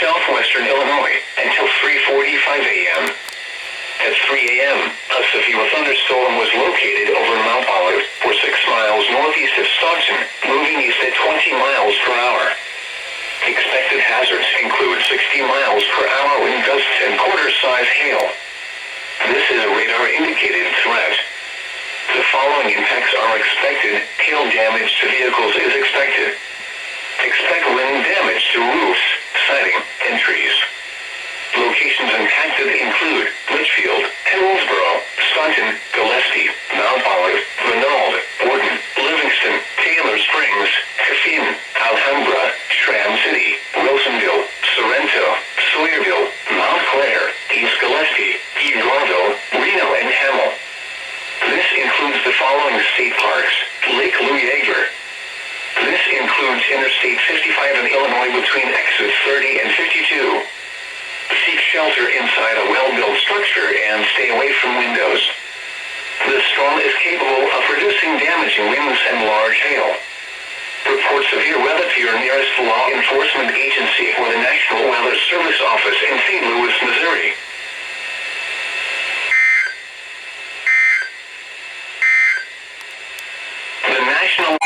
southwestern Illinois until 3:45 a.m. At 3 a.m., a severe thunderstorm was located over Mount Olive, 6 miles northeast of Staunton, moving east at 20 miles per hour. Expected hazards include 60 miles per hour wind gusts and quarter-size hail. This is a radar-indicated threat. The following impacts are expected. Hail damage to vehicles is expected. Expect wind damage to roofs, siding, and trees. Locations impacted include Litchfield, Hillsboro, Staunton, Gillespie, Mount Olive, Renault, Wharton, Livingston, Taylor Springs, Coffin, Alhambra, Tram City, Wilsonville, Sorrento, Sawyerville, Mount Clair, East Gillespie, Eagleville, Reno, and Hamel. This includes the following state parks: Lake Louis-Yeager. This includes Interstate 55 in Illinois between exits 30 and 52. Seek shelter inside a well-built structure and stay away from windows. The storm is capable of producing damaging winds and large hail. Report severe weather to your nearest law enforcement agency or the National Weather Service office in St. Louis, Missouri. The National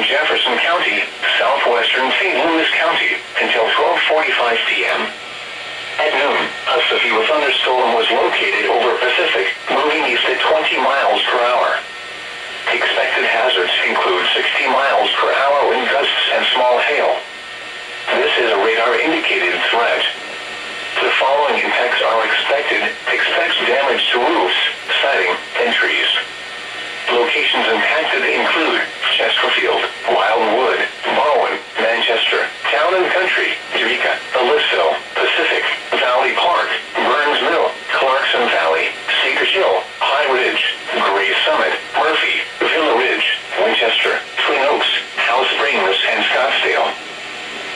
Jefferson County, southwestern St. Louis County, until 12:45 p.m. At noon, a severe thunderstorm was located over Pacific, moving east at 20 miles per hour. Expected hazards include 60 miles per hour wind gusts and small hail. This is a radar-indicated threat. The following impacts are expected. Expect damage to roofs, siding, and trees. Locations impacted include Chesterfield, Wildwood, Bowen, Manchester, Town and Country, Eureka, Aliso, Pacific, Valley Park, Burns Mill, Clarkson Valley, Cedar Hill, High Ridge, Gray Summit, Murphy, Villa Ridge, Winchester, Twin Oaks, House Springs, and Scottsdale.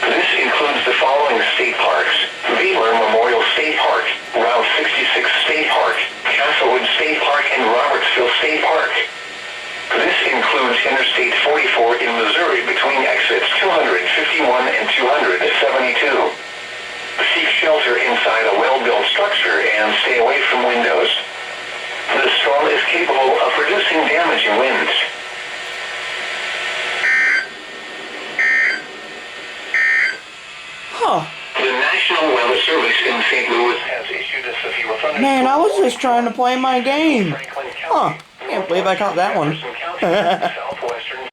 This includes the following state parks: Baylor Memorial State Park, Route 66 State Park, Castlewood State Park, and Robertsville State Park. This includes Interstate 44 in Missouri between exits 251 and 272. Seek shelter inside a well-built structure and stay away from windows. The storm is capable of producing damaging winds. Huh. The National Weather Service in St. Louis has issued a severe thunderstorm. Man, I was just trying to play my game. Huh. Can't believe I caught that one.